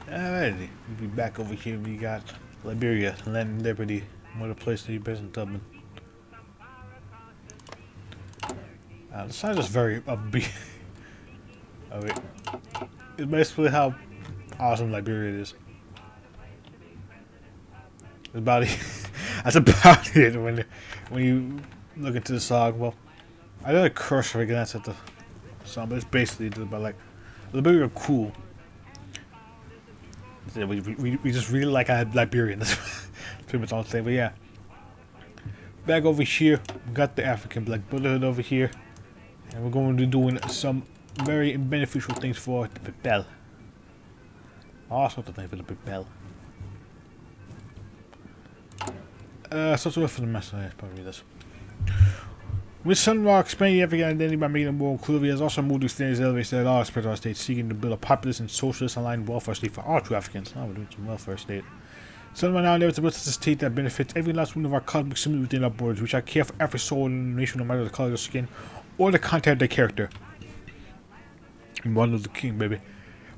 Alrighty, we be back over here. We got Liberia, Land and Liberty, what a place to be based in Dublin. The sign is very upbeat. Oh wait, it's basically how awesome Liberia is. It's about it. That's about it when you look into the song. Well, I did a cursory glance at the song, but it's basically about like Liberia are cool. Yeah, we just really like Liberian. That's pretty much all I'm saying. But yeah, back over here, we got the African Black Brotherhood over here, and we're going to be doing some very beneficial things for the people. All sorts of things for the people. So to for the message, probably this. With Sunrock expanding the African identity by making it more inclusive, he has also moved to extend his elevation to all aspects of our state, seeking to build a populist and socialist aligned welfare state for all true Africans. Oh, we're doing some welfare state. Sunrock now endeavors to build a state that benefits every last one of our cosmic community within our borders, which I care for every soul in the nation, no matter the color of their skin or the content of their character. One of the king, baby.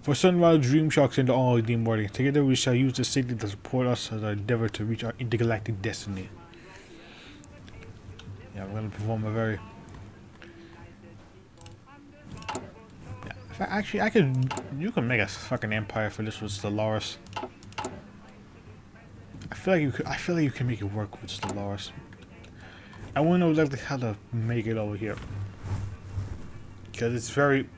For Sunrise, dream shall extend to all redeemed wording. Together we shall use this city to support us as our endeavor to reach our intergalactic destiny. Yeah, we're gonna perform a very... Yeah, actually, you can make a fucking empire for this with Stellaris. I feel like you can make it work with Stellaris. I wanna know exactly how to make it over here. Because it's very...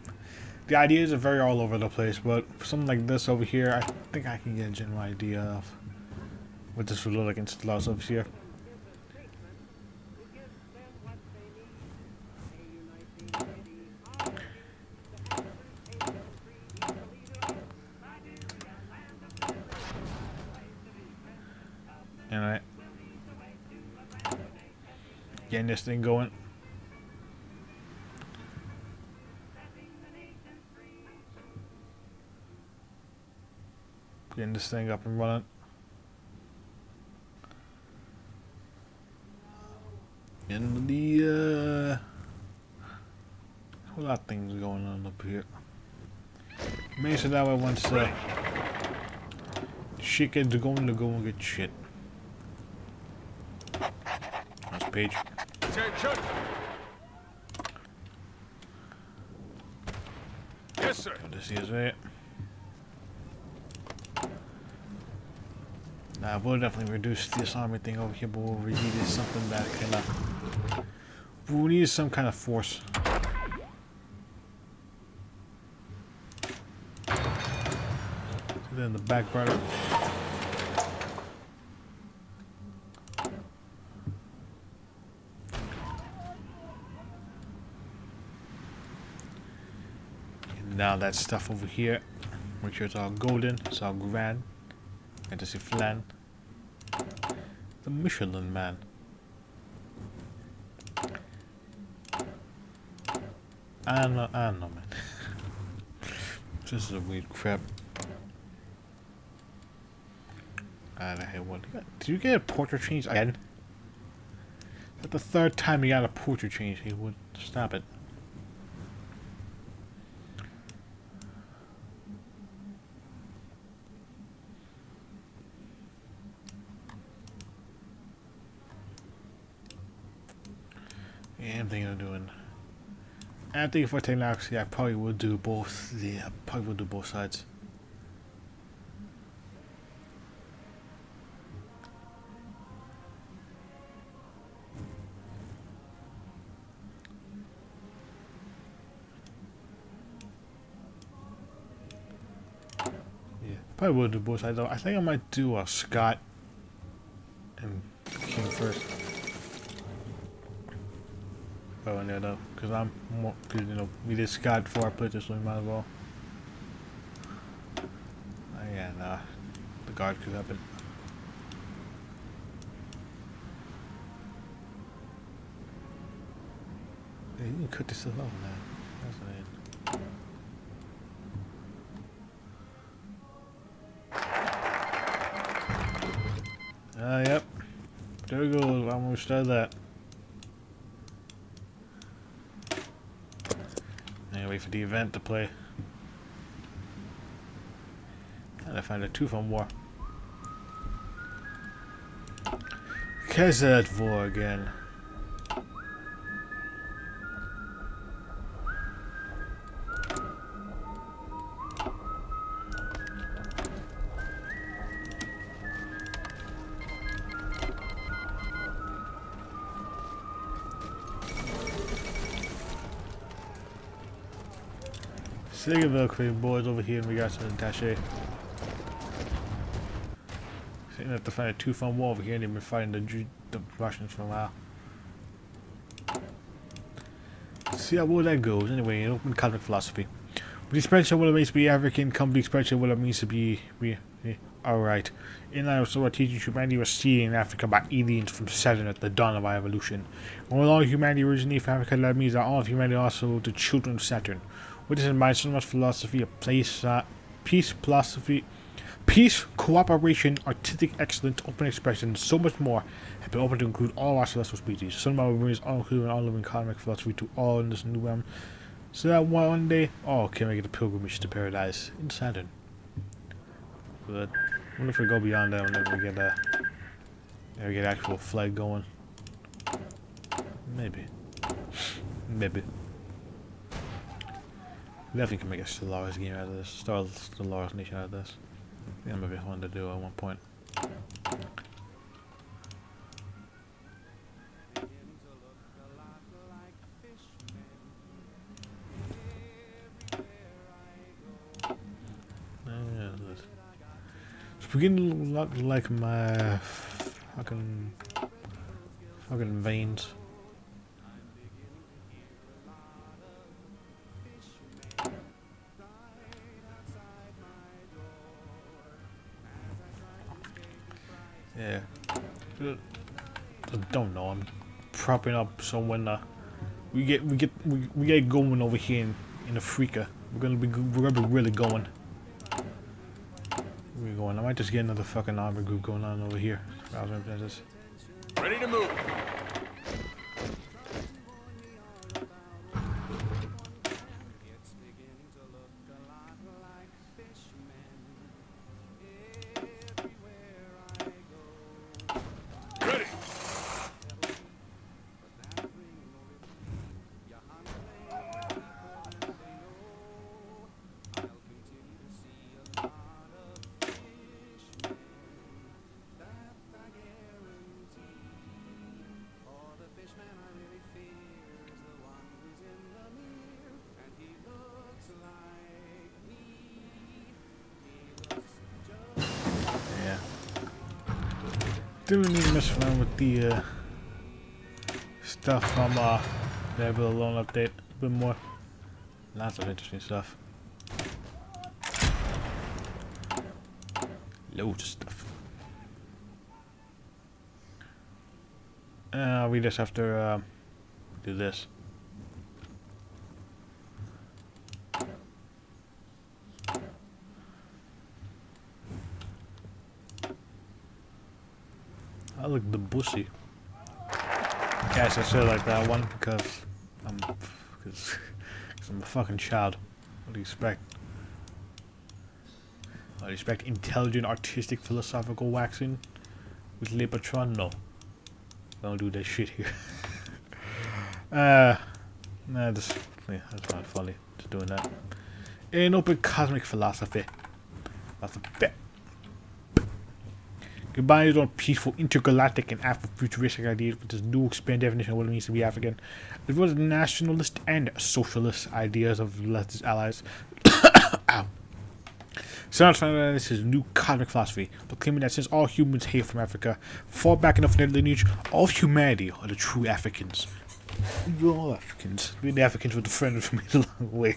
The ideas are very all over the place, but for something like this over here, I think I can get a general idea of what this would look like in Stellaris over here. Alright. Getting this thing going. Getting this thing up and running. And the a lot of things going on up here. Make sure that way once shit gets going to go and get shit. Nice page. Attention! Yes, sir. This is it. Now we'll definitely reduce this army thing over here, but what we need is something that can we need some kind of force. Then the back brother. And now that stuff over here, make sure it's all golden, it's all grand. Fantasy Flan. The Michelin Man. I don't know, man. This is a weird crap. I had one. Did you get a portrait change again? That's the third time you got a portrait change. He would stop it. Yeah, I'm thinking of doing. I think for technology, I probably would do both. Yeah, probably would do both sides. Yeah, probably would do both sides. Though I think I might do a Scott and King first. Oh, no, though, because I'm more, because you know, we did Scott before I played this, so we might as well. Oh, yeah, nah, the guard could happen. Yeah, you can cut this stuff off now. That's it. Yep. There we go. I'm gonna start that. Wait for the event to play. And I found a tooth on war. Kesset war again. Sig of quick boys over here in regards to the attaché. Saying that to find a tooth on war over here and they've been fighting the Russians for a while. See how well that goes. Anyway, in open cosmic philosophy. With the expression what it means to be African, come the expression what it means to be alright. In line with so our teaching, humanity was seen in Africa by aliens from Saturn at the dawn of our evolution. When all humanity originated from Africa, that means that all of humanity are also the children of Saturn. With this in mind, so much philosophy of peace, cooperation, artistic excellence, open expression, so much more have been open to include all our celestial species. Some of our brings all including all living cosmic philosophy to all in this new realm. So that one day, all can make it a pilgrimage to paradise in Saturn. But I wonder if we go beyond that whenever we get actual flight going. Maybe. Definitely can make a Stellaris game out of this. Stellaris Nation out of this. I think that might be fun to do at one point. It's beginning to look like my fucking veins. Yeah, I don't know. I'm propping up so when we get going over here in Africa, we're gonna be really going. We're going. I might just get another fucking army group going on over here. Ready to move. Didn't need to mess around with the stuff from the Able Alone update a bit more. Lots of interesting stuff. Loads of stuff. We just have to do this. I look the bussy. Guys, I said like that one because I'm a fucking child. What do you expect? I expect intelligent, artistic, philosophical waxing with Le Patron. No, don't do that shit here. Nah, that's not funny. Just doing that. In open cosmic philosophy. That's a bet. Combining on peaceful, intergalactic, and Afrofuturistic ideas with this new expanded definition of what it means to be African, as well as nationalist and socialist ideas of leftist allies. Ow. Sounds founded this is new cosmic philosophy, proclaiming that since all humans hail from Africa, far back enough in their lineage, all of humanity are the true Africans. We're all Africans. We're the Africans with the friends from a long way.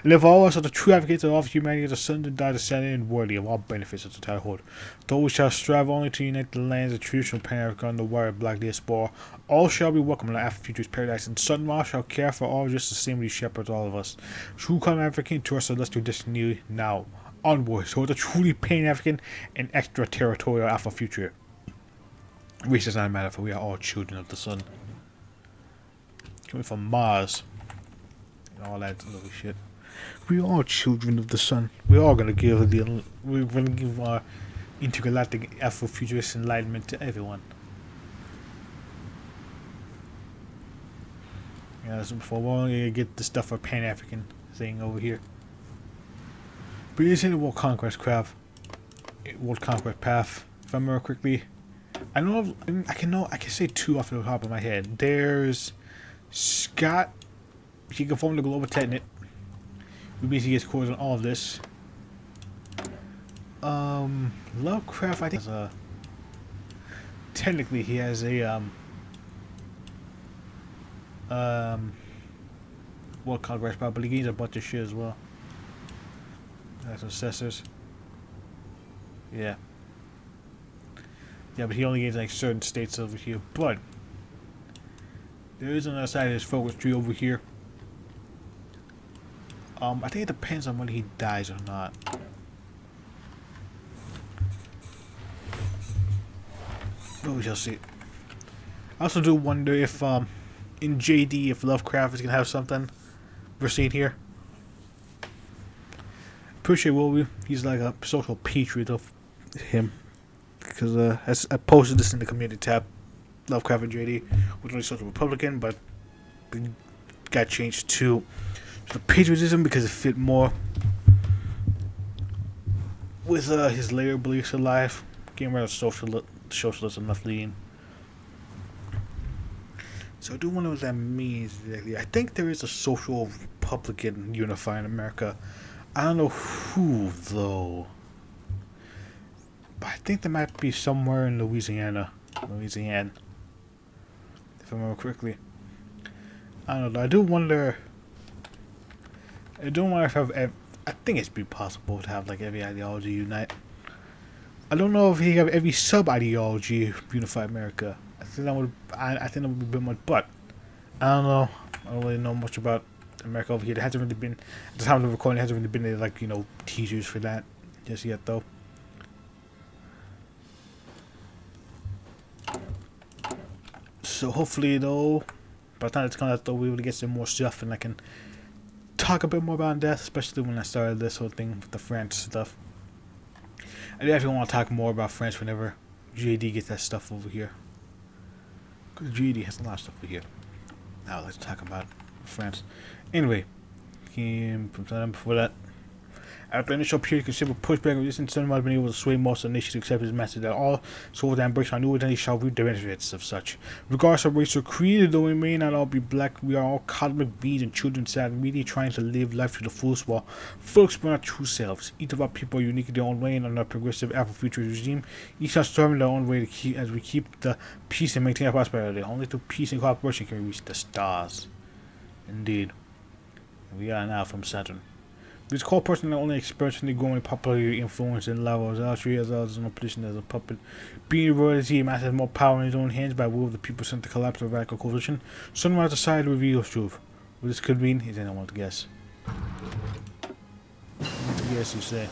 And if all of us are the true advocates of all of humanity as a son and daughter, descendant and worthy of all benefits of the childhood, though we shall strive only to unite the lands of traditional Pan-Africa and the wide black diaspora, all shall be welcome in the Afro-Futurist paradise, and Sunma shall care for all just the same as he shepherds all of us. True come African to our celestial destiny now. Onwards toward a truly Pan-African and extraterritorial Afro-Future. Race does not matter, for we are all children of the sun. Coming from Mars and all that little shit. We are children of the sun. We are gonna give we're gonna give our intergalactic Afrofuturist enlightenment to everyone. Yeah, so before we're only gonna get the stuff for Pan-African thing over here. But it's in the World Conquest Path. World Conquest Path. If I remember quickly, I can say two off the top of my head. There's Scott. He can form the global tenet. We basically gets cores on all of this. Lovecraft, I think, has technically he has a World Conquest Path, but he gains a bunch of shit as well. That's assessors. Yeah. Yeah, but he only gains like certain states over here. But there is another side of this focus tree over here. I think it depends on when he dies or not. But we shall see. I also do wonder if in JD if Lovecraft is gonna have something we're seeing here. Pretty sure will be. He's like a social patriot of him. Because as I posted this in the community tab, Lovecraft and JD was only social Republican, but it got changed to the patriotism because it fit more with his later beliefs in life, getting rid of socialism left leaning. So I do wonder what that means exactly. I think there is a social Republican unifying America. I don't know who though. But I think there might be somewhere in Louisiana. If I remember correctly. I don't know. I do wonder if I think it's be possible to have like every ideology unite. I don't know if he have every sub ideology unify America. I think that would be a bit much, but I don't know. I don't really know much about America over here. There hasn't really been at the time of the recording. There hasn't really been any like teasers for that just yet though. So hopefully though, by the time it's coming out though, we're able to get some more stuff and I can talk a bit more about that, especially when I started this whole thing with the French stuff. I definitely want to talk more about France whenever JD gets that stuff over here. Because JD has a lot of stuff over here. Now let's talk about France. Anyway, before that, after the initial period of considerable pushback and resistance, Saturn might have been able to sway most of the nations to accept his message that all souls that embrace our new identity shall reap the benefits of such. Regardless of race or creed, though we may not all be black, we are all cosmic beings and children of Saturn, really trying to live life to the fullest while fully exploring our true selves. Each of our people are unique in their own way and under a progressive Afrofuturist regime. Each are storming their own way as we keep the peace and maintain our prosperity. Only through peace and cooperation can we reach the stars. Indeed. We are now from Saturn. This core person not only experiencing growing popularity, influence, and level as Austria as well as in a position as a puppet. Being royalty, he has more power in his own hands by will of the people sent to collapse the radical coalition. Sunrise decided to reveal his truth. What this could mean, is anyone to guess. Yes, you say.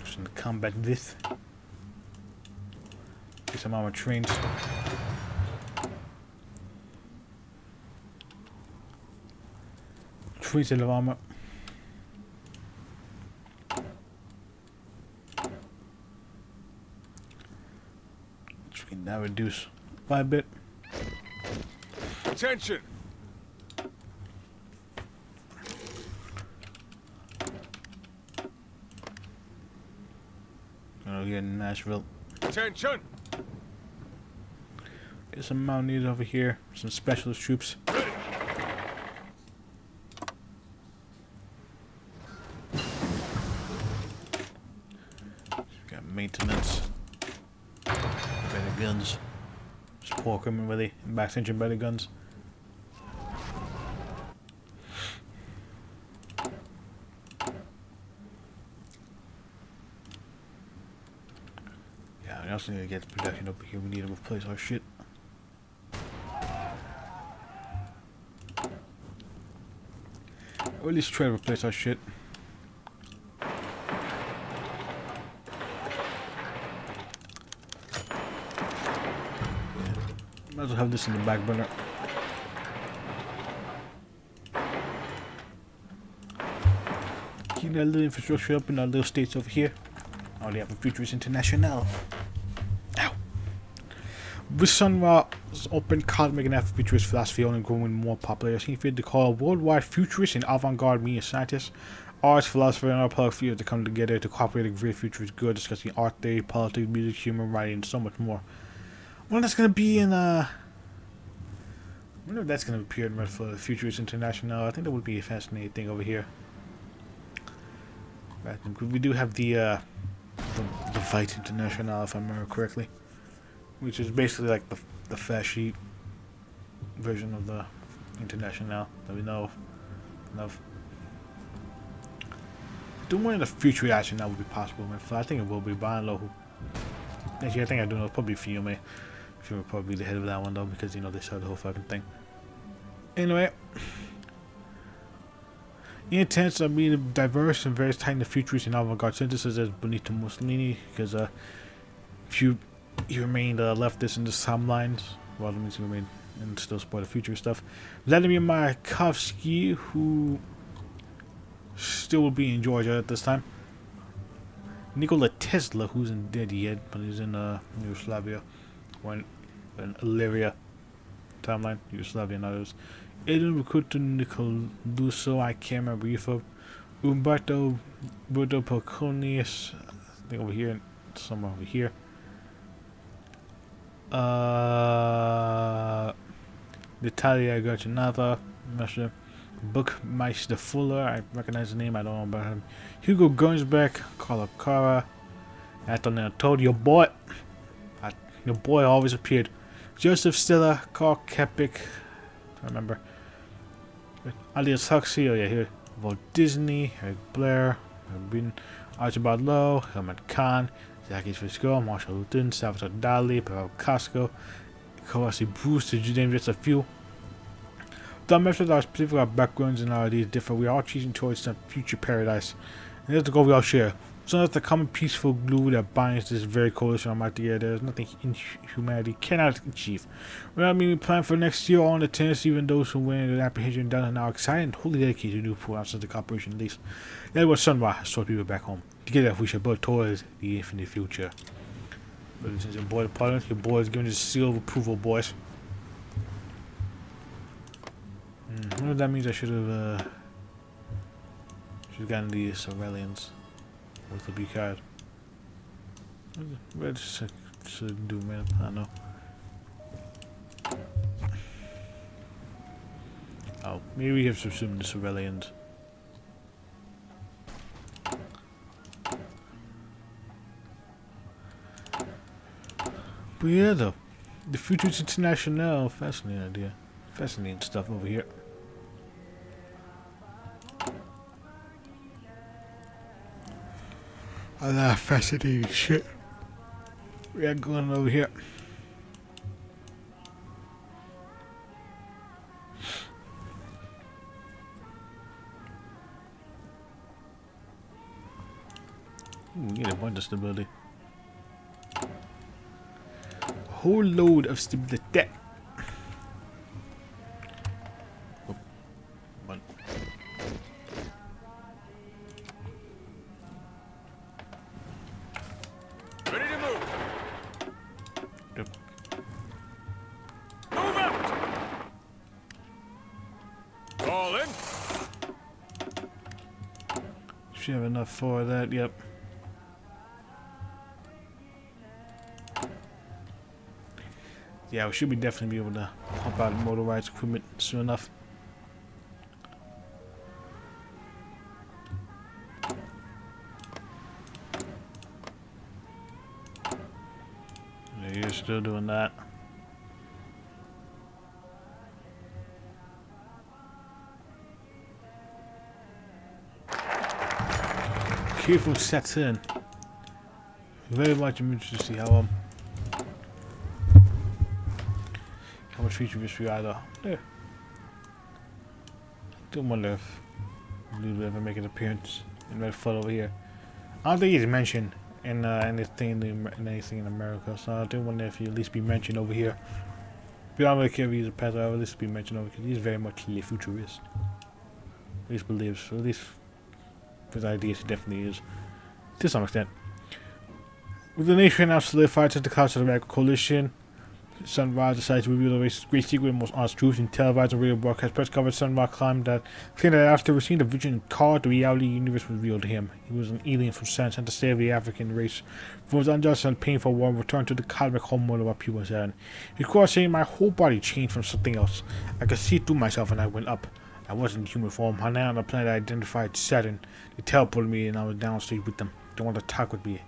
Just gonna combat this. Get some armor trains. Free set of armor. So we can now reduce by a bit. Attention! Gonna get in Nashville. Attention! Get some mountaineers over here. Some specialist troops. Maintenance, better guns, support equipment really, and back engine better guns. Yeah, we also need to get production over here. We need to replace our shit. Or at least try to replace our shit. Might as well have this in the back burner. See that little infrastructure up in our little states over here? Oh, they have a Futurist International. Ow! With Sunra's open cosmic and Afrofuturist philosophy only growing more popular, he fit to call worldwide futurists and avant-garde media scientists, arts, philosophers, and other public figures to come together to cooperate to create futurist good, discussing art theory, politics, music, humor, writing, and so much more. Well, that's gonna be in I wonder if that's gonna appear in for the Futurist International. I think that would be a fascinating thing over here. We do have the Fight International, if I remember correctly, which is basically like the fast sheet version of the International that we know of. Doing one in the future action that would be possible, man. I think it will be, but I don't know who. Actually, I think I do know. It's probably Fiume. Fiume will probably be the head of that one though, because you know they started the whole fucking thing. Anyway, in intents of being diverse and various types of futurists and avant-garde synthesis as Benito Mussolini, because he remained leftist in the timelines, well, that means he remained and still support the future stuff. Vladimir Mayakovsky, who still will be in Georgia at this time. Nikola Tesla, who's in dead yet, but he's in Yugoslavia, when in Illyria timeline, Yugoslavia and others. Eden Rakuto Nicoluso, I can't remember you. Umberto Poconius, I think over here, somewhere over here. Natalia Gorchanova, Mr. Bookmeister Fuller, I recognize the name, I don't know about him. Hugo Gernsback, Carla Cara, Antonio Todd, your boy always appeared. Joseph Stiller, Carl Kepik, I remember. Alias Huxley, oh yeah, here. Walt Disney, Eric Blair, Archibald Lowe, Helmut Kahn, Zacchaeus Fisco, Marshall Luton, Salvatore Dali, Pavel Casco, Kawasi Bruce, to name just a few. The methods are specific, our backgrounds and our these differ. We are all choosing towards some future paradise. And that's the goal we all share. So that's the common peaceful glue that binds this very coalition on together. There's nothing humanity cannot achieve. Without me, we plan for next year on the tennis, even those who win the apprehension done are now excited and wholly dedicated to do for us as the cooperation at least. That was Sunrise, so people back home. Together we shall build towards the infinite future. But since your boy the parliament, your boy is giving his seal of approval, boys. I wonder if that means I should have gotten the Aurelians with the B card. What should I do, man? I don't know. Oh, maybe we have to assume the Aurelians. But yeah, though, the Futurist International, fascinating idea, fascinating stuff over here. A lot of fascinating shit we got going over here. Ooh, we get a bunch of stability. A whole load of stability. Oh, one. Ready to move. Yep. Move out. All in. Should have enough for that, yep. Yeah, we should definitely be able to pump out motorized equipment soon enough. Yeah, you're still doing that. Here from Saturn. Very much interested to see how much futurist we are though. Yeah. I do wonder if Blue will ever make an appearance in Redfoot over here. I don't think he's mentioned in anything in America, so I do wonder if he'll at least be mentioned over here. But I don't really care if he's a pet, I'll at least be mentioned over because he's very much a futurist. At least believes, or at least his ideas, he definitely is. To some extent. With the nation now solidified since the collapse of the American coalition, Sunrise decided to reveal the race's great secret and most honest truth in televised and radio broadcast press coverage. Sunrise claimed that after receiving the vision card, the reality universe was revealed to him. He was an alien from Saturn sent to save the African race from his unjust and painful war and return to the cosmic homeworld of our people on Saturn. He quoted saying, "My whole body changed from something else. I could see through myself and I went up. I wasn't in human form. I now on the planet I identified Saturn. They teleported me and I was downstage with them. They wanted to talk with me.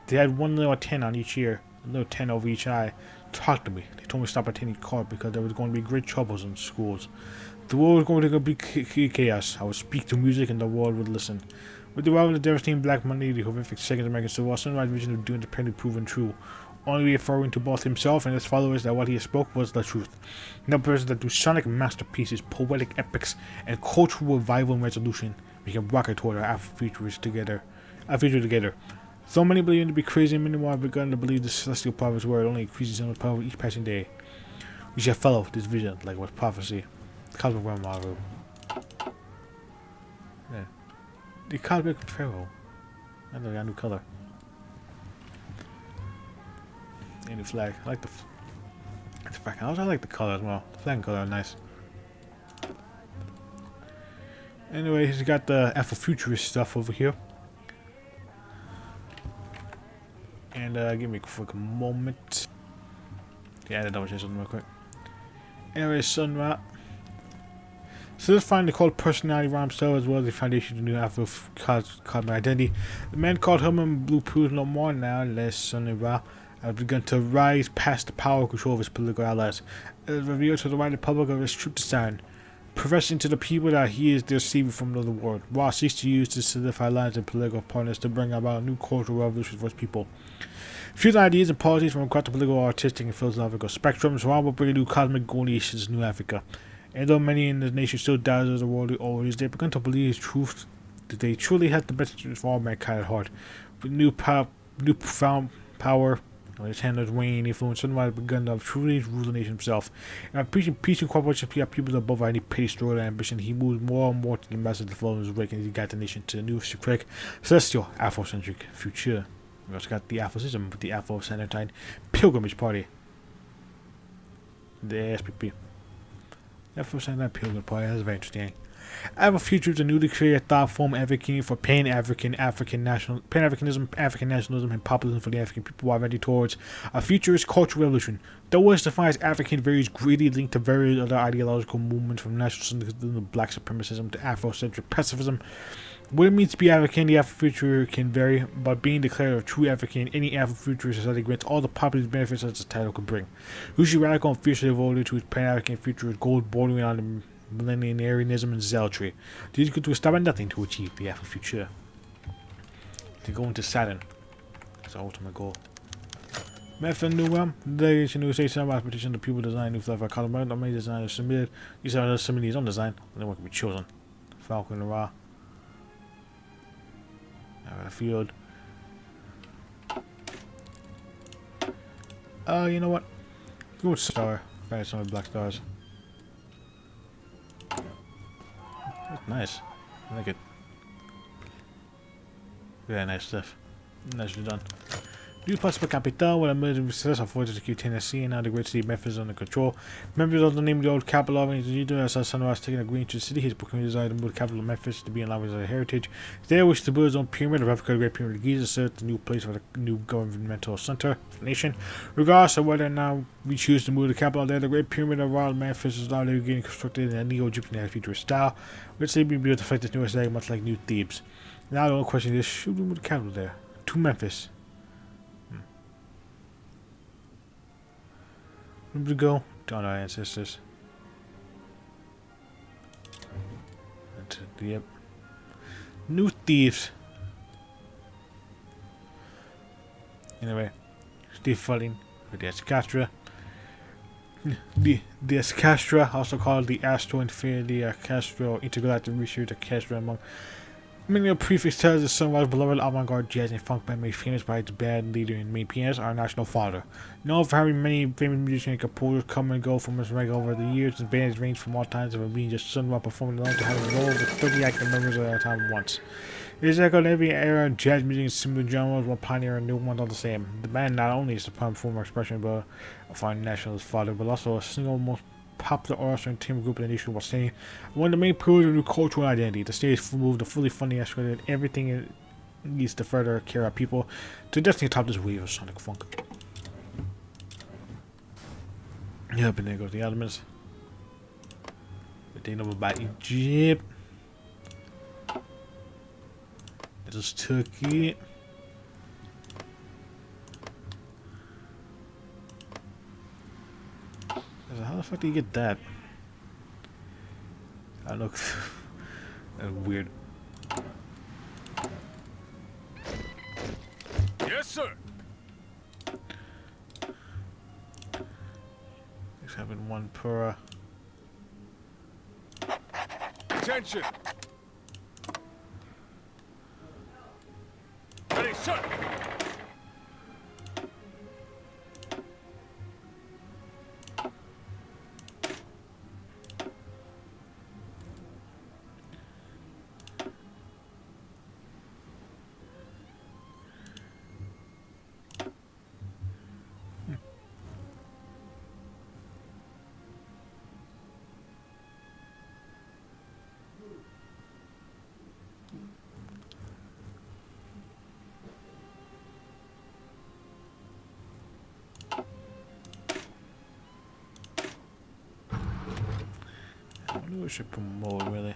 They had one little antenna on each ear, a little antenna over each eye. Talked to me. They told me to stop attending court because there was going to be great troubles in schools. The world was going to be chaos. I would speak to music and the world would listen." With the arrival of the devastating Black Monday, the horrific Second American Civil War, Sunrise's vision of doing independently proven true, only referring to both himself and his followers that what he spoke was the truth. No person that through sonic masterpieces, poetic epics, and cultural revival and resolution, we can rocket toward our future together. So many believe to be crazy, and many more have begun to believe the celestial prophet's word only increases in power with each passing day. We shall follow this vision like what prophecy. Cosmic realm Maru. Yeah. The cosmic pharaoh. And they got a new color. And the flag. I like the flag. I also like the color as well. The flag and color are nice. Anyway, he's got the Afrofuturist stuff over here. And give me a quick moment. Yeah, I double check something real quick. Anyway, Sunra. Solidifying the cult personality around himself as well as the foundation of the new Afro cosmic identity. The man called Herman Blue proves no more now, less Sunra has begun to rise past the power and control of his political allies. It is revealed to the wider public of his true design, professing to the people that he is their savior from another world. Ra seeks to use to solidify alliance and political partners to bring about a new cultural revolution for his people. Fusing ideas and policies from across the political, artistic, and philosophical spectrums, Ra will bring a new cosmic goal nation to New Africa. And though many in the nation still doubt of the worldly orders, they have begun to believe his truth, that they truly have the best interest for all mankind at heart. With new profound power, on his hand of reign, influence, Sunrise has begun to truly rule the nation himself. And by preaching peace and cooperation to people above any petty story and ambition, he moves more and more to the message of the flow of his wake, and he got the nation to a new, secret, celestial, Afrocentric future. We also got the Afrocism with the Afro-Saturn Pilgrimage Party. The ASPP. Afro-Saturn Pilgrimage Party, that's very interesting. Afrofuture is a newly created thought form advocating for Pan-Africanism, African nationalism, and populism for the African people while ready towards a futurist cultural revolution. Though what defines African varies greatly linked to various other ideological movements from nationalism to black supremacism to Afrocentric pacifism. What it means to be African, the Afrofuture can vary, but being declared a true African, any Afrofuturist society grants all the populist benefits that the title could bring. Usually radical and fiercely devoted to his Pan-African futurist goals bordering on the millenarianism and zealotry. These could do a stop at nothing to achieve the Afrofuture. To go into Saturn. That's our ultimate goal. Method new realm. Today is a new state about petition the people design new flag for Colorado. The main design is submitted. These are submitting his own design. And then one can be chosen. Falcon and Ra. I got a field. You know what? Go with star. Right, some of the black stars. That's nice. I like it. Very nice stuff. Nicely done. New possible capital with a military success of forces to keep Tennessee and now the great city of Memphis under control. Members of the name of the old capital of the as Sunrise taking a green to the city. His proclaimed desire to move the capital of Memphis to be in line with his heritage. There wishes to build his own pyramid, a replica of the Great Pyramid of Giza, serve the new place for the new governmental center of the nation. Regardless of whether or not we choose to move the capital there, the Great Pyramid of Royal Memphis is now getting constructed in a neo-Egyptian futurist style, which they be built to reflect this new aesthetic much like New Thebes. Now the only question is, should we move the capital there? To Memphis. Where to go? To our ancestors. Yep. New Thieves. Anyway, Steve Fulling with the Escastra. The Escastra, also called the Astro Infinity Orchestra, Intergalactic Research Orchestra, among many of the prefix tells the Sunrise beloved avant-garde jazz and funk band made famous by its band leader and main pianist, our national father. Known for having many famous musicians and composers come and go from his rank over the years, and bands range from all times of being just Sunrise performing alone to having roles with 30 active members at a time at once. It's like on every era of jazz music and similar genres while pioneering new ones all the same. The band not only is a prime former expression of a foreign nationalist father, but also a single most popular orchestra and team group in the nation while saying one of the main pillars of new cultural identity. The stage moved a fully funding escalated everything it needs to further carry out people to destiny atop this wave of sonic funk. Yep, and there goes the elements. They know about Egypt. This is Turkey. So how the fuck do you get that? I look that's weird. Yes, sir. It's having one per. Attention. Ready, sir. I wonder we should promote really.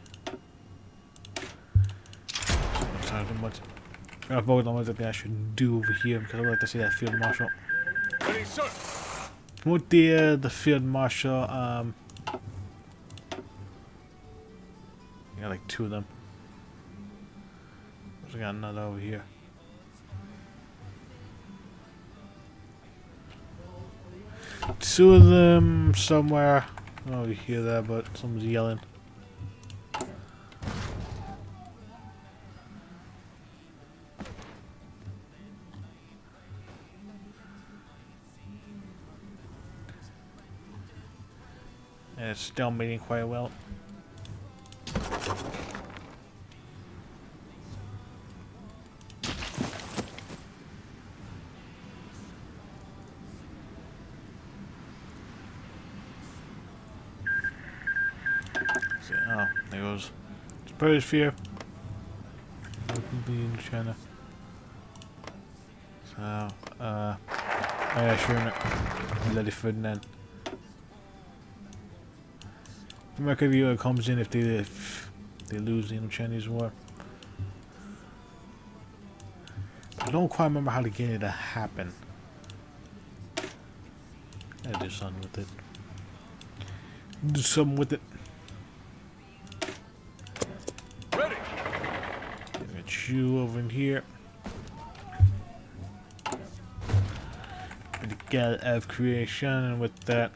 I vote on what I should do over here because I would like to see that field marshal. Ready, sir. Promote the field marshal. Got like two of them. We got another over here. Two of them somewhere. I don't know if you hear that, but someone's yelling. And it's still meeting quite well. Oh, there goes. Suppose fear. Be in China. So, oh yeah, sure. Let it Ferdinand. America viewer comes in if they lose the Chinese war. I don't quite remember how to get it to happen. I do something with it. Do something with it. Ready. Get you over in here. The God of creation, and with that,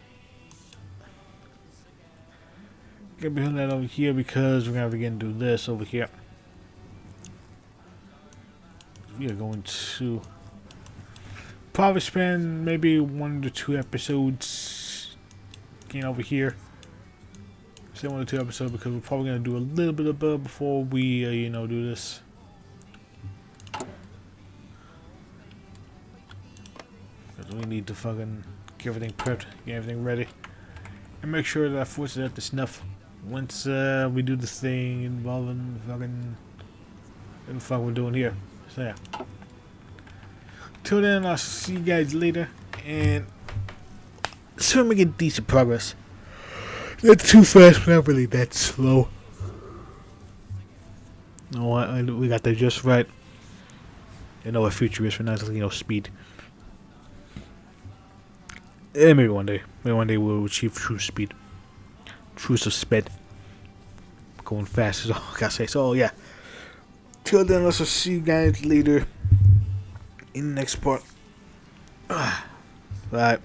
get behind that over here because we're gonna begin to do this over here. We are going to probably spend maybe 1 to 2 episodes getting over here. Say 1 to 2 episodes because we're probably gonna do a little bit of build before we, you know, do this. Because we need to fucking get everything prepped, get everything ready, and make sure that our forces are at the snuff. Once we do this thing involving fucking what the fuck we're doing here. So yeah. Till then, I'll see you guys later, and soon we get decent progress. Not too fast, but not really that slow. You know what? We got that just right. You know what future is for now, you know, speed. And maybe one day we'll achieve true speed. True speed. Going fast is all I gotta say. So yeah. Till then, I'll see you guys later in the next part. Bye.